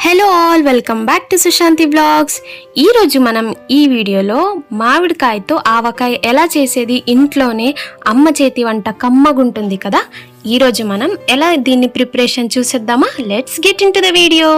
Hello all, welcome back to Sushanti blogs. ఈరోజు మనం ఈ వీడియోలో మామిడికాయతో ఆవకాయ ఎలా చేసేది ఇంట్లోనే అమ్మ చేతి వంట కమ్మగుంటుంది కదా. ఈరోజు మనం ఎలా దీన్ని ప్రిపరేషన్ చూసేద్దామా. Let's get in to the video.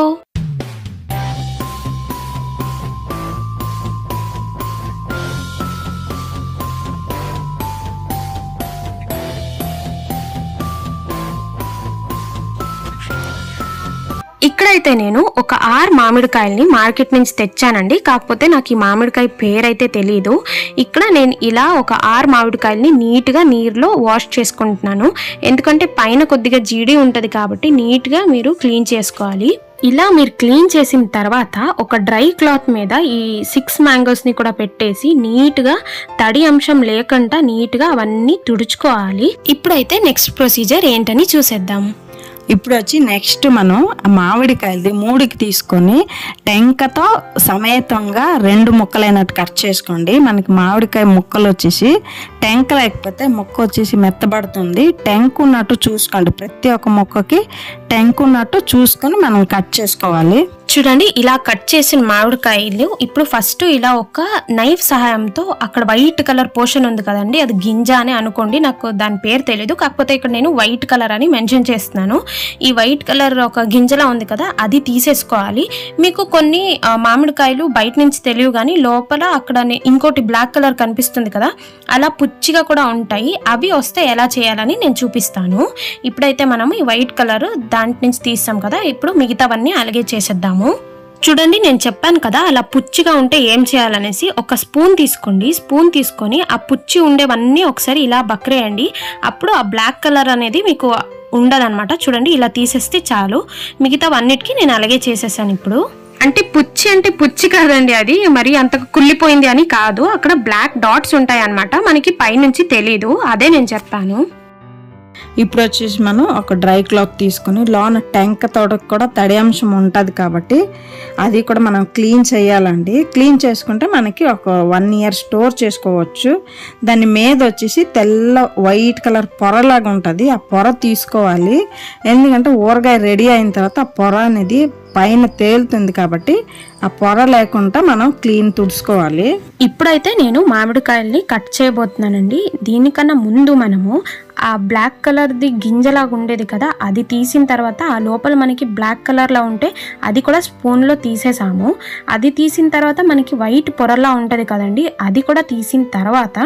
ఇక్కడైతే నేను ఒక 6 మామిడికాయల్ని మార్కెట్ నుంచి తెచ్చానండి. కాకపోతే నాకు ఈ మామిడికాయ పేరైతే తెలియదు. ఇక్కడ నేను ఇలా ఒక 6 మామిడికాయల్ని నీట్గా నీరులో వాష్ చేసుకుంటున్నాను. ఎందుకంటే పైన కొద్దిగా జీడి ఉంటుంది కాబట్టి నీట్గా మీరు క్లీన్ చేసుకోవాలి. ఇలా మీరు క్లీన్ చేసిన తర్వాత ఒక డ్రై క్లాత్ మీద ఈ 6 మ్యాంగోస్ని కూడా పెట్టేసి నీట్గా తడి అంశం లేకుండా నీట్గా అవన్నీ తుడుచుకోవాలి. ఇప్పుడైతే నెక్స్ట్ ప్రొసీజర్ ఏంటని చూసేద్దాం. ఇప్పుడు వచ్చి నెక్స్ట్ మనం మామిడికాయలది 3కి తీసుకొని టెంకతో సమేతంగా 2 ముక్కలైనట్టు కట్ చేసుకోండి. మనకి మామిడికాయ ముక్కలు వచ్చేసి టెంక లేకపోతే ముక్క వచ్చేసి మెత్తబడుతుంది. టెంక్ ఉన్నట్టు చూసుకోండి, ప్రతి ఒక్క ముక్కకి టెంక్ ఉన్నట్టు చూసుకొని మనం కట్ చేసుకోవాలి. చూడండి, ఇలా కట్ చేసిన మామిడికాయలు ఇప్పుడు ఫస్ట్ ఇలా ఒక నైఫ్ సహాయంతో అక్కడ వైట్ కలర్ పోర్షన్ ఉంది కదండి, అది గింజ అని అనుకోండి. నాకు దాని పేరు తెలియదు, కాకపోతే ఇక్కడ నేను వైట్ కలర్ అని మెన్షన్ చేస్తున్నాను. ఈ వైట్ కలర్ ఒక గింజలా ఉంది కదా, అది తీసేసుకోవాలి. మీకు కొన్ని మామిడికాయలు బయట నుంచి తెలియదు కానీ లోపల అక్కడ ఇంకోటి బ్లాక్ కలర్ కనిపిస్తుంది కదా, అలా పుచ్చిగా కూడా ఉంటాయి. అవి వస్తే ఎలా చేయాలని నేను చూపిస్తాను. ఇప్పుడైతే మనం ఈ వైట్ కలర్ దాంట్ నుంచి తీస్తాం కదా, ఇప్పుడు మిగతావన్నీ అలాగే చేసేద్దాము. చూడండి, నేను చెప్పాను కదా అలా పుచ్చిగా ఉంటే ఏం చేయాలనేసి. ఒక స్పూన్ తీసుకోండి. స్పూన్ తీసుకొని ఆ పుచ్చి ఉండేవన్నీ ఒకసారి ఇలా బక్రేయండి. అప్పుడు ఆ బ్లాక్ కలర్ అనేది మీకు ఉండదన్నమాట. చూడండి, ఇలా తీసేస్తే చాలు. మిగతావన్నిటికీ నేను అలాగే చేసేసాను. ఇప్పుడు అంటే పుచ్చి కాదండి, అది మరి అంతకు కుళ్ళిపోయింది అని కాదు. అక్కడ బ్లాక్ డాట్స్ ఉంటాయి అన్నమాట, మనకి పైనుంచి తెలీదు, అదే నేను చెప్పాను. ఇప్పుడు వచ్చేసి మనం ఒక డ్రై క్లాత్ తీసుకుని లోన టెంక తోడకు కూడా తడి అంశం ఉంటుంది కాబట్టి అది కూడా మనం క్లీన్ చేయాలండి. క్లీన్ చేసుకుంటే మనకి ఒక 1 ఇయర్ స్టోర్ చేసుకోవచ్చు. దాని మీద వచ్చేసి తెల్ల వైట్ కలర్ పొరలాగా ఉంటుంది, ఆ పొర తీసుకోవాలి. ఎందుకంటే ఊరగాయ రెడీ అయిన తర్వాత ఆ పొర అనేది పైన తేలుతుంది కాబట్టి ఆ పొర లేకుండా మనం క్లీన్ తుడుచుకోవాలి. ఇప్పుడైతే నేను మామిడికాయల్ని కట్ చేయబోతున్నానండి. దీనికన్నా ముందు మనము ఆ బ్లాక్ కలర్ది గింజలాగా ఉండేది కదా, అది తీసిన తర్వాత ఆ లోపల మనకి బ్లాక్ కలర్లా ఉంటే అది కూడా స్పూన్లో తీసేసాము. అది తీసిన తర్వాత మనకి వైట్ పొరలా ఉంటుంది కదండి, అది కూడా తీసిన తర్వాత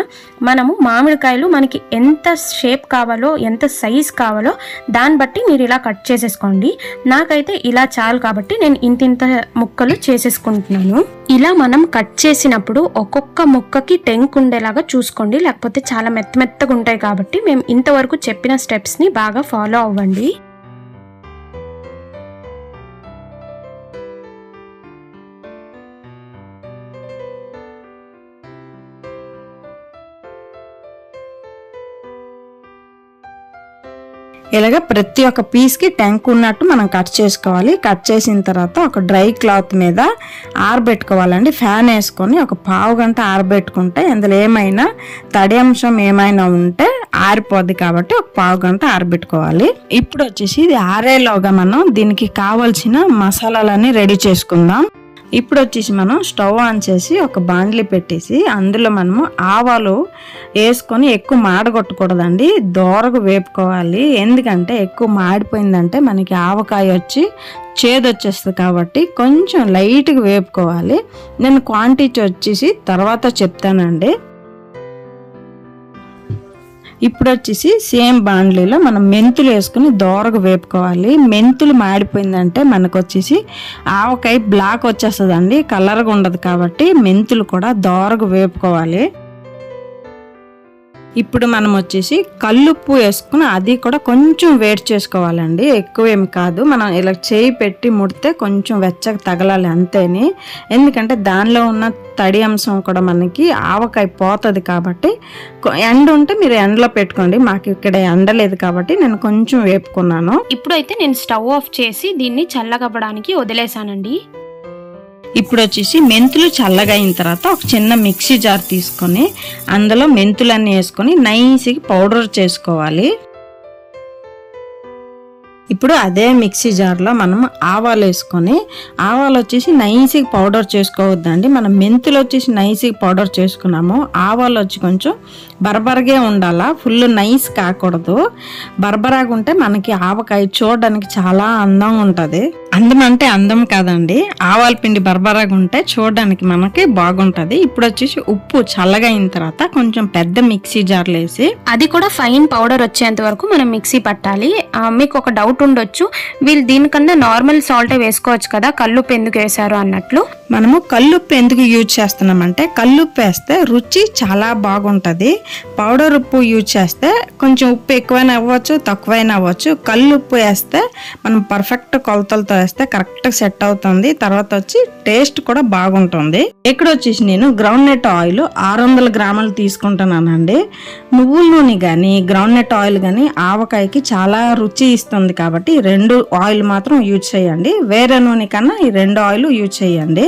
మనము మామిడికాయలు మనకి ఎంత షేప్ కావాలో ఎంత సైజ్ కావాలో దాన్ని బట్టి మీరు ఇలా కట్ చేసేసుకోండి. నాకైతే ఇలా చాలు కాబట్టి నేను ఇంత ముక్కలు చేసేసుకుంటున్నాను. ఇలా మనం కట్ చేసినప్పుడు ఒక్కొక్క ముక్కకి టెంక్ ఉండేలాగా చూసుకోండి, లేకపోతే చాలా మెత్తగా ఉంటాయి. కాబట్టి మేము ఇంతవరకు చెప్పిన స్టెప్స్ని బాగా ఫాలో అవ్వండి. ఇలాగ ప్రతి ఒక్క పీస్కి టెంక్ ఉన్నట్టు మనం కట్ చేసుకోవాలి. కట్ చేసిన తర్వాత ఒక డ్రై క్లాత్ మీద ఆరబెట్టుకోవాలండి. ఫ్యాన్ వేసుకొని ఒక 1/2 గంట ఆరబెట్టుకుంటే ఇందులో ఏమైనా తడి అంశం ఏమైనా ఉంటే ఆరిపోద్ది కాబట్టి ఒక 1/2 గంట ఆరబెట్టుకోవాలి. ఇప్పుడు వచ్చేసి ఇది ఆరేలోగా మనం దీనికి కావాల్సిన మసాలాలన్నీ రెడీ చేసుకుందాం. ఇప్పుడు వచ్చేసి మనం స్టవ్ ఆన్ చేసి ఒక బాండ్లీ పెట్టేసి అందులో మనము ఆవాలు వేసుకొని ఎక్కువ మాడగొట్టకూడదండి, దోరగా వేపుకోవాలి. ఎందుకంటే ఎక్కువ మాడిపోయిందంటే మనకి ఆవకాయ వచ్చి చేదు వచ్చేస్తుంది కాబట్టి కొంచెం లైట్గా వేపుకోవాలి. నేను క్వాంటిటీ వచ్చేసి తర్వాత చెప్తానండి. ఇప్పుడు వచ్చేసి సేమ్ బాండ్లీలో మనం మెంతులు వేసుకుని దోరగా వేపుకోవాలి. మెంతులు మాడిపోయిందంటే మనకు వచ్చేసి ఆవకాయ బ్లాక్ వచ్చేస్తుందండి, కలర్గా ఉండదు కాబట్టి మెంతులు కూడా దోరగా వేపుకోవాలి. ఇప్పుడు మనం వచ్చేసి కల్లుప్పు వేసుకుని అది కూడా కొంచెం వేడి చేసుకోవాలండి, ఎక్కువ ఏమి కాదు. మనం ఇలా చేయి పెట్టి ముడితే కొంచెం వెచ్చగా తగలాలి అంతేని. ఎందుకంటే దానిలో ఉన్న తడి అంశం కూడా మనకి ఆవకాయ పోతుంది కాబట్టి. ఎండ ఉంటే మీరు ఎండలో పెట్టుకోండి, మాకు ఇక్కడ ఎండ లేదు కాబట్టి నేను కొంచెం వేపుకున్నాను. ఇప్పుడైతే నేను స్టవ్ ఆఫ్ చేసి దీన్ని చల్లగవ్వడానికి వదిలేసానండి. ఇప్పుడు వచ్చేసి మెంతులు చల్లగా అయిన తర్వాత ఒక చిన్న మిక్సీ జార్ తీసుకొని అందులో మెంతులన్నీ వేసుకొని నైస్గా పౌడర్ చేసుకోవాలి. ఇప్పుడు అదే మిక్సీ జార్లో మనం ఆవాలు వేసుకొని, ఆవాలు వచ్చేసి నైస్గా పౌడర్ చేసుకోవద్దండి. మనం మెంతులు వచ్చేసి నైస్గా పౌడర్ చేసుకున్నాము. ఆవాలు వచ్చి కొంచెం బరబరగే ఉండాలా, ఫుల్ నైస్ కాకూడదు. బరబరాగా ఉంటే మనకి ఆవకాయ చూడడానికి చాలా అందంగా ఉంటుంది. అందం అంటే అందం కాదండి, ఆవాల పిండి బరబరాగా ఉంటే చూడడానికి మనకి బాగుంటుంది. ఇప్పుడు వచ్చేసి ఉప్పు చల్లగా అయిన తర్వాత కొంచెం పెద్ద మిక్సీ జార్లో వేసి, అది కూడా ఫైన్ పౌడర్ వచ్చేంత వరకు మనం మిక్సీ పట్టాలి. మీకు ఒక డౌట్ ఉండొచ్చు, వీళ్ళు దీనికన్నా నార్మల్ సాల్ట్ వేసుకోవచ్చు కదా, కల్లుప్పు ఎందుకు వేశారు అన్నట్లు. మనము కల్లుప్పు ఎందుకు యూజ్ చేస్తున్నామంటే, కల్లుప్పు వేస్తే రుచి చాలా బాగుంటుంది. పౌడర్ ఉప్పు యూజ్ చేస్తే కొంచెం ఉప్పు ఎక్కువైనా అవ్వచ్చు, తక్కువైనా అవ్వచ్చు. కల్లుప్పు వేస్తే మనం పర్ఫెక్ట్ కొలతలతో వేస్తే కరెక్ట్ సెట్ అవుతుంది. తర్వాత వచ్చి టేస్ట్ కూడా బాగుంటుంది. ఇక్కడ వచ్చేసి నేను గ్రౌండ్ నట్ ఆయిల్ 600 గ్రాములు తీసుకుంటున్నానండి. నువ్వుల నూనె కానీ గ్రౌండ్ నట్ ఆయిల్ కానీ ఆవకాయకి చాలా రుచి ఇస్తుంది కాబట్టి 2 ఆయిల్ మాత్రం యూజ్ చేయండి. వేరే నూనె కన్నా ఈ 2 ఆయిల్ యూజ్ చేయండి.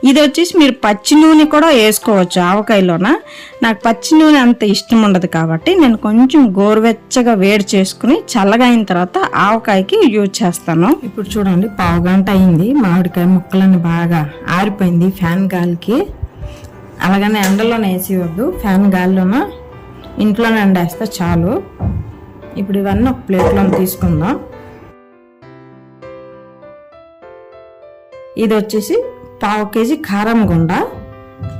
ఇది వచ్చేసి మీరు పచ్చి నూనె కూడా వేసుకోవచ్చు ఆవకాయలోన. నాకు పచ్చి నూనె అంత ఇష్టం ఉండదు కాబట్టి నేను కొంచెం గోరువెచ్చగా వేడి చేసుకుని చల్లగా అయిన తర్వాత ఆవకాయకి యూజ్ చేస్తాను. ఇప్పుడు చూడండి, పావుగంట అయింది. మామిడికాయ ముక్కలని బాగా ఆరిపోయింది ఫ్యాన్ గాలికి. అలాగనే ఎండలోనే వేసేవద్దు, ఫ్యాన్ గాలిలోన ఇంట్లోనే ఎండేస్తే చాలు. ఇప్పుడు ఇవన్నీ ఒక ప్లేట్లో తీసుకుందాం. ఇది వచ్చేసి 1/2 కేజీ కారం గుండ,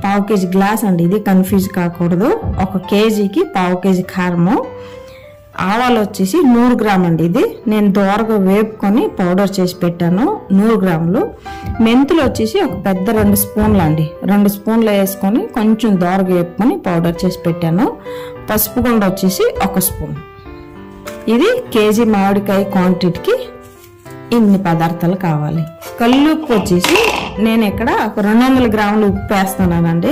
1/2 కేజీ గ్లాస్ అండి, ఇది కన్ఫ్యూజ్ కాకూడదు. 1 కేజీకి 1/2 కేజీ కారము. ఆవాలు వచ్చేసి 100 గ్రాములు అండి, ఇది నేను దోరగా వేపుకొని పౌడర్ చేసి పెట్టాను, 100 గ్రాములు. మెంతులు వచ్చేసి ఒక పెద్ద 2 స్పూన్లు అండి, 2 స్పూన్లు వేసుకొని కొంచెం దోరగా వేపుకొని పౌడర్ చేసి పెట్టాను. పసుపు గుండ వచ్చేసి 1 స్పూన్. ఇది కేజీ మామిడికాయ క్వాంటిటీకి ఇన్ని పదార్థాలు కావాలి. కల్లుప్పు వచ్చేసి నేను ఇక్కడ ఒక 200 గ్రాములు ఉప్పు వేస్తున్నానండి.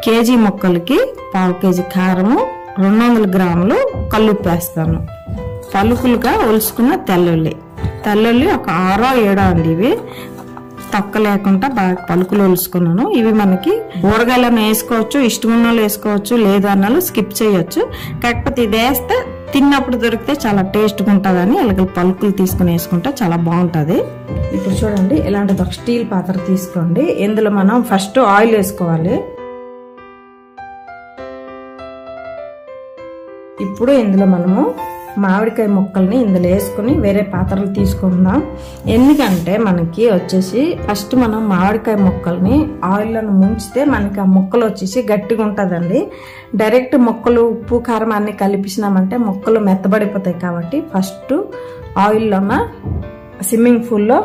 కేజీ ముక్కలకి 1/2 కేజీ కారము, 200 గ్రాములు కల్లుప్పు వేస్తాను. పలుకులుగా ఒలుసుకున్న తెల్లుల్లి ఒక 6-7 అండి, ఇవి తొక్క లేకుండా బాగా పలుకులు ఒలుసుకున్నాను. ఇవి మనకి ఊరగాయలను వేసుకోవచ్చు, ఇష్టమున్న వాళ్ళు వేసుకోవచ్చు, లేదు అన్నాళ్ళు స్కిప్ చేయొచ్చు. కాకపోతే ఇది వేస్తే తిన్నప్పుడు దొరికితే చాలా టేస్ట్గా ఉంటుందని అలాగే పలుకులు తీసుకుని వేసుకుంటే చాలా బాగుంటుంది. ఇప్పుడు చూడండి, ఇలాంటిది ఒక స్టీల్ పాత్ర తీసుకోండి. ఇందులో మనం ఫస్ట్ ఆయిల్ వేసుకోవాలి. ఇప్పుడు ఇందులో మనము మామిడికాయ ముక్కల్ని ఇందులో వేసుకుని వేరే పాత్రలు తీసుకుందాం. ఎందుకంటే మనకి వచ్చేసి ఫస్ట్ మనం మామిడికాయ ముక్కల్ని ఆయిల్లను ముంచితే మనకి ఆ ముక్కలు వచ్చేసి గట్టిగా ఉంటుందండి. డైరెక్ట్ ముక్కలు ఉప్పు కారం అన్ని కలిపిసినామంటే ముక్కలు మెత్తబడిపోతాయి. కాబట్టి ఫస్ట్ ఆయిల్లోన స్విమ్మింగ్ పూల్లో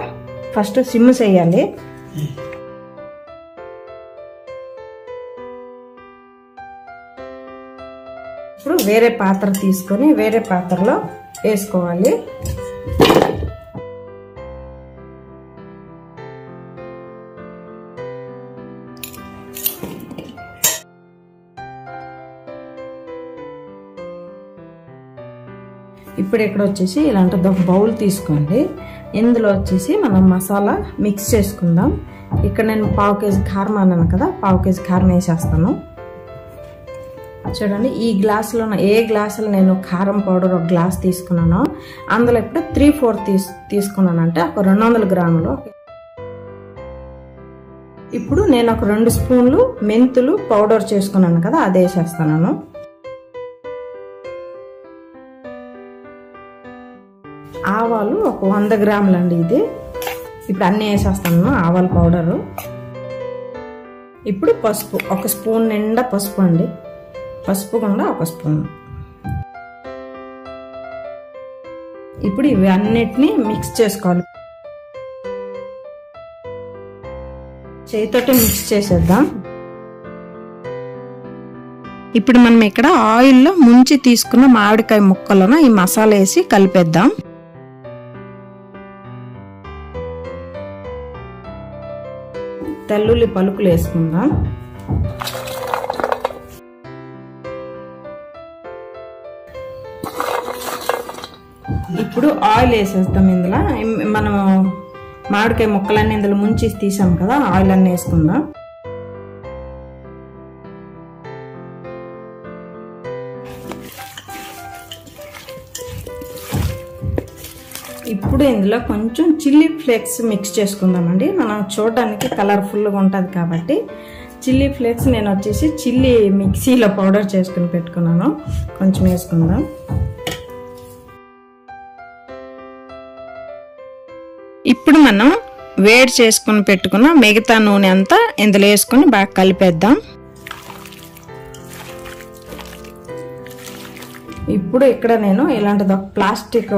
ఫస్ట్ సిమ్ చేయాలి. ఇప్పుడు వేరే పాత్ర తీసుకొని వేరే పాత్రలో వేసుకోవాలి. ఇప్పుడు ఇక్కడ వచ్చేసి ఇలాంటి ఒక బౌల్ తీసుకోండి. ఇందులో వచ్చేసి మనం మసాలా మిక్స్ చేసుకుందాం. ఇక్కడ నేను 1/2 కేజీ కారం అన్నాను కదా, 1/2 కేజీ కారం వేసేస్తాను. చూడండి, ఈ గ్లాసులో ఏ గ్లాసులో నేను కారం పౌడర్ 1 గ్లాస్ తీసుకున్నానో అందులో ఇప్పుడు 3/4 తీసుకున్నాను, అంటే ఒక 200 గ్రాములు. ఇప్పుడు నేను ఒక 2 స్పూన్లు మెంతులు పౌడర్ చేసుకున్నాను కదా, అది వేసేస్తున్నాను. ఆవాలు ఒక 100 గ్రాములు అండి, ఇది ఇప్పుడు అన్నీ వేసేస్తాను ఆవాల పౌడరు. ఇప్పుడు పసుపు 1 స్పూన్ నిండా పసుపు అండి, పసుపు కూడా 1 స్పూన్. ఇప్పుడు ఇవి అన్నిటినీ మిక్స్ చేసుకోవాలి. చేతితోటి మిక్స్ చేసేద్దాం. ఇప్పుడు మనం ఇక్కడ ఆయిల్లో ముంచి తీసుకున్న మామిడికాయ ముక్కలను ఈ మసాలా వేసి కలిపేద్దాం. తెల్లుల్లి పలుకులు వేసుకుందాం. ఇప్పుడు ఆయిల్ వేసేస్తాం. ఇందులో మనం మామిడికాయ ముక్కలన్నీ ఇందులో ముంచి తీసాం కదా, ఆయిల్ అన్నీ వేసుకుందాం. ఇప్పుడు ఇప్పుడు ఇందులో కొంచెం చిల్లీ ఫ్లేక్స్ మిక్స్ చేసుకుందామండి. మనం చూడడానికి కలర్ఫుల్గా ఉంటుంది కాబట్టి చిల్లీ ఫ్లేక్స్ నేను వచ్చేసి చిల్లీ మిక్సీలో పౌడర్ చేసుకుని పెట్టుకున్నాను, కొంచెం వేసుకుందాం. ఇప్పుడు మనం వేడి చేసుకుని పెట్టుకున్న మిగతా నూనె అంతా ఇందులో వేసుకొని బాగా కలిపేద్దాం. ఇప్పుడు ఇక్కడ నేను ఇలాంటిది ఒక ప్లాస్టిక్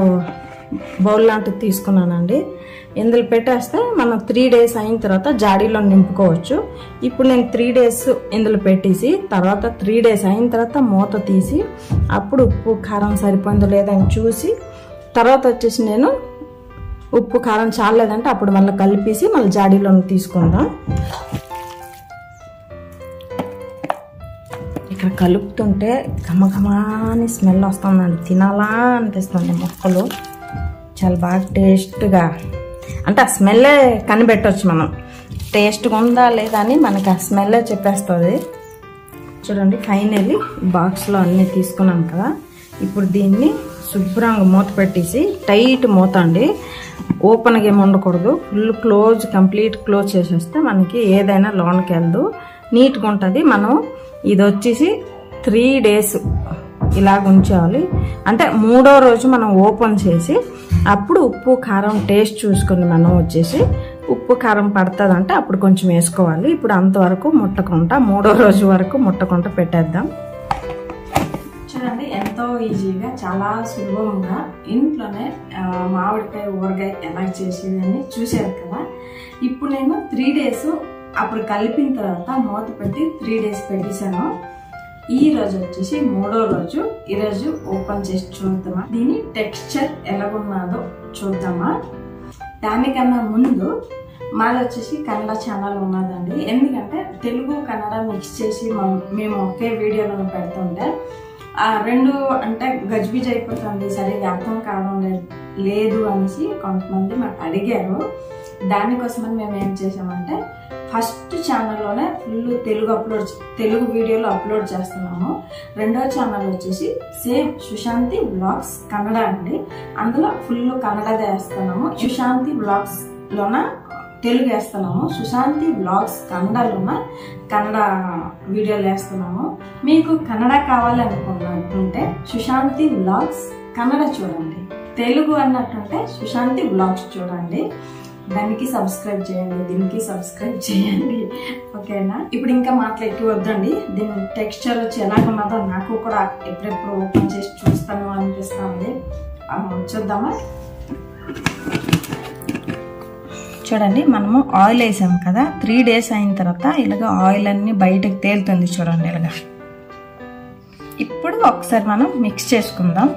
బౌల్ లాంటిది తీసుకున్నానండి. ఇందులో పెట్టేస్తే మనం 3 days అయిన తర్వాత జాడీలో నింపుకోవచ్చు. ఇప్పుడు నేను 3 days ఇందులో పెట్టేసి తర్వాత 3 days అయిన తర్వాత మూత తీసి అప్పుడు ఉప్పు కారం సరిపోయిందో లేదని చూసి తర్వాత వచ్చేసి నేను ఉప్పు కారం చాలేదంటే అప్పుడు మళ్ళీ కలిపేసి మళ్ళీ జాడీలో తీసుకుందాం. ఇక్కడ కలుపుతుంటే ఘమఘమాని స్మెల్ వస్తుందండి, తినాలా అనిపిస్తుంది. ముక్కలు చాలా బాగా టేస్ట్గా, అంటే ఆ స్మెల్లే కనిపెట్టవచ్చు మనం టేస్ట్గా ఉందా లేదా అని మనకి ఆ స్మెల్లే చెప్పేస్తుంది. చూడండి ఫైనల్లీ బాక్స్లో అన్నీ తీసుకున్నాం కదా. ఇప్పుడు దీన్ని శుభ్రంగా మూత పెట్టేసి టైట్ మూత అండి, ఓపెన్గా ఏమి ఉండకూడదు, ఫుల్ క్లోజ్ కంప్లీట్ క్లోజ్ చేసేస్తే మనకి ఏదైనా లోనికి వెళ్దు, నీట్గా ఉంటుంది. మనం ఇది వచ్చేసి 3 days ఇలాగ ఉంచాలి. అంటే 3వ రోజు మనం ఓపెన్ చేసి అప్పుడు ఉప్పు కారం టేస్ట్ చూసుకొని మనం వచ్చేసి ఉప్పు కారం పడుతుంది అంటే అప్పుడు కొంచెం వేసుకోవాలి. ఇప్పుడు అంతవరకు ముట్టకుండా 3వ రోజు వరకు ముట్టకుండా పెట్టేద్దాం. చూడండి ఎంతో ఈజీగా చాలా సులభంగా ఇంట్లోనే మామిడికాయ ఊరగాయ ఎలా చేసేదని చూసారు కదా. ఇప్పుడు నేను 3 days అప్పుడు కలిపిన తర్వాత మూత పెట్టి 3 days పెట్టేశాను. ఈ రోజు వచ్చేసి 3వ రోజు. ఈరోజు ఓపెన్ చేసి చూద్దామా, దీని టెక్స్చర్ ఎలాగున్నదో చూద్దామా. దానికన్నా ముందు మాది వచ్చేసి కన్నడ ఛానల్ ఉన్నదండి. ఎందుకంటే తెలుగు కన్నడ మిక్స్ చేసి మేము ఒకే వీడియోలో పెడుతుంటే 2 అంటే గజిబిజి అయిపోతుంది, సరిగ్గా అర్థం కావడం లేదు అనేసి కొంతమంది మాకు అడిగారు. దానికోసమని మేము ఏం చేసామంటే ఫస్ట్ ఛానల్లోనే ఫుల్ తెలుగు వీడియోలు అప్లోడ్ చేస్తున్నాము. 2వ ఛానల్ వచ్చేసి సేమ్ సుశాంతి వ్లాగ్స్ కన్నడ అండి. అందులో ఫుల్ కన్నడదే వేస్తున్నాము. సుశాంతి వ్లాగ్స్ లోన తెలుగు వేస్తున్నాము, సుశాంతి వ్లాగ్స్ కన్నడలోన కన్నడ వీడియోలు వేస్తున్నాము. మీకు కన్నడ కావాలనుకుంటే సుశాంతి వ్లాగ్స్ కన్నడ చూడండి, తెలుగు అన్నట్టుంటే సుశాంతి వ్లాగ్స్ చూడండి. దానికి సబ్స్క్రైబ్ చేయండి, దీనికి సబ్స్క్రైబ్ చేయండి, ఓకేనా. ఇప్పుడు ఇంకా మాటలు ఎక్కువ వద్దండి. దీని టెక్స్చర్ వచ్చి ఎలాగున్నదో నాకు కూడా ఎప్పుడెప్పుడు ఓపెన్ చేసి చూస్తాను అనిపిస్తుంది. చూద్దామా. చూడండి మనము ఆయిల్ వేసాం కదా, 3 days అయిన తర్వాత ఇలాగ ఆయిల్ అన్ని బయటకు తేలుతుంది చూడండి ఇలాగా. ఇప్పుడు ఒకసారి మనం మిక్స్ చేసుకుందాం.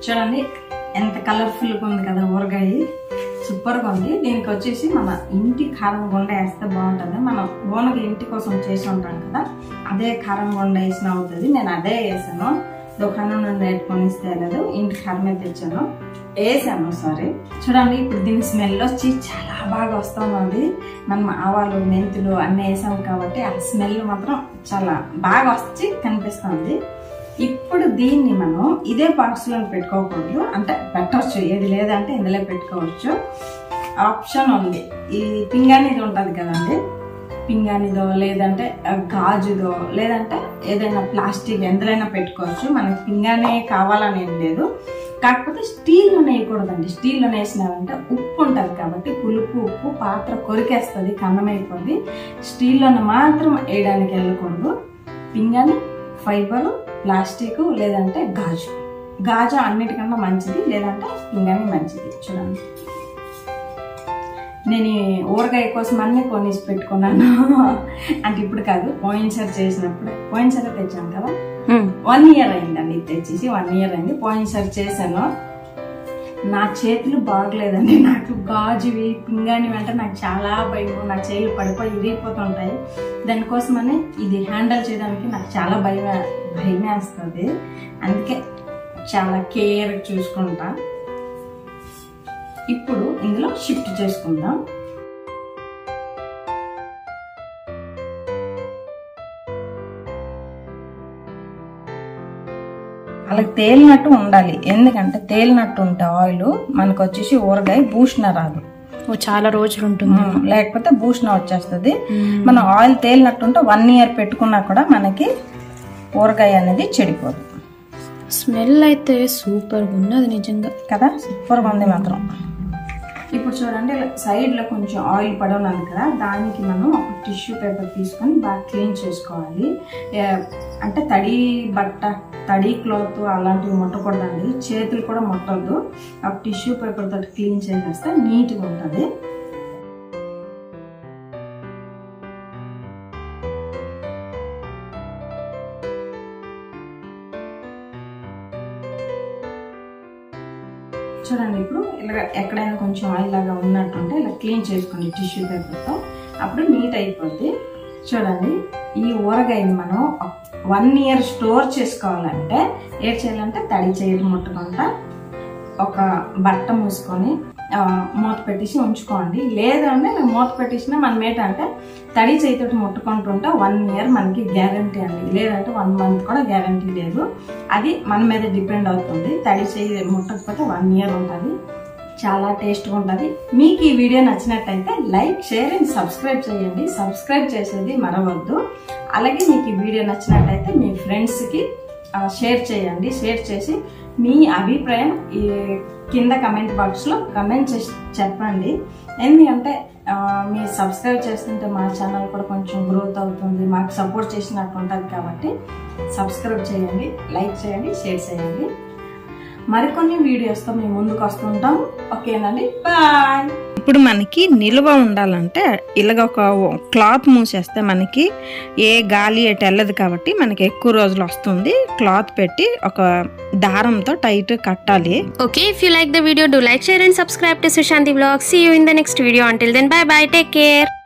చూడండి ఎంత కలర్ఫుల్గా ఉంది కదా ఊరగాయ, సూపర్గా ఉంది. దీనికి వచ్చేసి మన ఇంటి కారం గుండ వేస్తే బాగుంటుంది. మనం ఓనగా ఇంటి కోసం చేసి ఉంటాం కదా, అదే కారం గుండ వేసిన అవుతుంది. నేను అదే వేసాను, దుకాణం నుండి పెట్టుకొని ఇస్తే లేదు, ఇంటి కారమే వేసాను సారీ. చూడండి ఇప్పుడు దీని స్మెల్ వచ్చి చాలా బాగా వస్తుంది. మనం ఆవాలు మెంతులు అన్నీ వేసాం కాబట్టి ఆ స్మెల్ మాత్రం చాలా బాగా వచ్చి కనిపిస్తుంది. ఇప్పుడు దీన్ని మనం ఇదే బాక్స్లో పెట్టుకోకూడదు, అంటే పెట్టవచ్చు, ఏది లేదంటే ఇందులో పెట్టుకోవచ్చు. ఆప్షన్ ఉంది, ఈ పింగాణిది ఉంటుంది కదండి, పింగాణిదో లేదంటే గాజుదో లేదంటే ఏదైనా ప్లాస్టిక్ ఎందులైనా పెట్టుకోవచ్చు. మనకి పింగాణి కావాలని ఏం లేదు, కాకపోతే స్టీల్లో వేయకూడదండి. స్టీల్లో వేసినారంటే ఉప్పు ఉంటుంది కాబట్టి పులుపు ఉప్పు పాత్ర కొరికేస్తుంది, కన్నమైపోతుంది. స్టీల్లో మాత్రం వేయడానికి వెళ్ళకూడదు. పింగాణి, ఫైబరు, ప్లాస్టిక్ లేదంటే గాజు అన్నిటికన్నా మంచిది, లేదంటే పింగాణి మంచిది. చూడండి నేను ఊరగాయ కోసం అన్నీ కొనేసి పెట్టుకున్నాను. అంటే ఇప్పుడు కాదు, పోయినసారి చేసినప్పుడు, పోయినసారి తెచ్చాను కదా, 1 year అయిందండి తెచ్చేసి, 1 year అయింది. పోయినసారి చేశాను, నా చేతులు బాగలేదండి. నాకు గాజువి పింగాణి అంటే నాకు చాలా భయం, నా చేతులు పడిపోయి ఇరిగిపోతుంటాయి. దానికోసమని ఇది హ్యాండిల్ చేయడానికి నాకు చాలా భయం వేస్తుంది. అందుకే చాలా కేర్ చూసుకుంటా. ఇప్పుడు ఇందులో షిఫ్ట్ చేసుకుందాం. అలా తేలినట్టు ఉండాలి. ఎందుకంటే తేలినట్టు ఉంటే ఆయిల్ మనకు వచ్చేసి ఊరగాయ భూషణ రాదు, చాలా రోజులు ఉంటుంది, లేకపోతే భూషణ వచ్చేస్తుంది. మనం ఆయిల్ తేలినట్టు ఉంటే 1 year పెట్టుకున్నా కూడా మనకి ఊరగాయ అనేది చెడిపోదు. స్మెల్ అయితే సూపర్ ఉన్నది నిజంగా కదా, సూపర్గా ఉంది మాత్రం. ఇప్పుడు చూడండి సైడ్లో కొంచెం ఆయిల్ పడవనాలి కదా, దానికి మనం ఒక టిష్యూ పేపర్ తీసుకొని బాగా క్లీన్ చేసుకోవాలి. అంటే తడి బట్ట, తడి క్లాత్ అలాంటివి ముట్టకూడదండి, చేతులు కూడా ముట్టద్దు. ఆ టిష్యూ పేపర్ తోటి క్లీన్ చేసేస్తే నీట్గా ఉంటుంది. చూడండి ఇప్పుడు ఇలా ఎక్కడైనా కొంచెం ఆయిల్ లాగా ఉన్నట్టుంటే ఇలా క్లీన్ చేసుకోండి టిష్యూ పేపర్తో, అప్పుడు నీట్ అయిపోద్ది. చూడండి ఈ ఊరగాయని మనం 1 year స్టోర్ చేసుకోవాలంటే ఏం చేయాలంటే తడి చేయడం ముట్టకుండా ఒక బట్ట మూసుకొని మూత పెట్టేసి ఉంచుకోండి. లేదంటే మూత పెట్టేసినా మనం ఏంటంటే తడి చేతితో ముట్టుకుంటుంటే 1 year మనకి గ్యారంటీ అండి, లేదంటే 1 month కూడా గ్యారంటీ లేదు. అది మన మీద డిపెండ్ అవుతుంది. తడి చేయి ముట్టకపోతే 1 year ఉంటుంది, చాలా టేస్ట్గా ఉంటుంది. మీకు ఈ వీడియో నచ్చినట్టయితే లైక్, షేర్ అండ్ సబ్స్క్రైబ్ చేయండి. సబ్స్క్రైబ్ చేసేది మరవద్దు. అలాగే మీకు ఈ వీడియో నచ్చినట్టయితే మీ ఫ్రెండ్స్కి షేర్ చేయండి. షేర్ చేసి మీ అభిప్రాయం ఈ కింద కమెంట్ బాక్స్లో కమెంట్ చేసి చెప్పండి. ఎందుకంటే మీరు సబ్స్క్రైబ్ చేస్తుంటే మా ఛానల్ కూడా కొంచెం గ్రోత్ అవుతుంది, మాకు సపోర్ట్ చేసినట్టు ఉంటుంది. కాబట్టి సబ్స్క్రైబ్ చేయండి, లైక్ చేయండి, షేర్ చేయండి. మరికొన్ని వీడియోస్తో మేము ముందుకు వస్తుంటాం. ఓకేనండి, బాయ్. ఇప్పుడు మనకి నిల్వ ఉండాలంటే ఇలాగ ఒక క్లాత్ మూసేస్తే మనకి ఏ గాలి ఎటు వెళ్ళదు, కాబట్టి మనకి ఎక్కువ రోజులు వస్తుంది. క్లాత్ పెట్టి ఒక దారంతో టైట్ కట్టాలి. Okay, if you like the video, do like, share and subscribe to Sushanthy Vlogs. See you in the next video. Until then, bye bye, take care.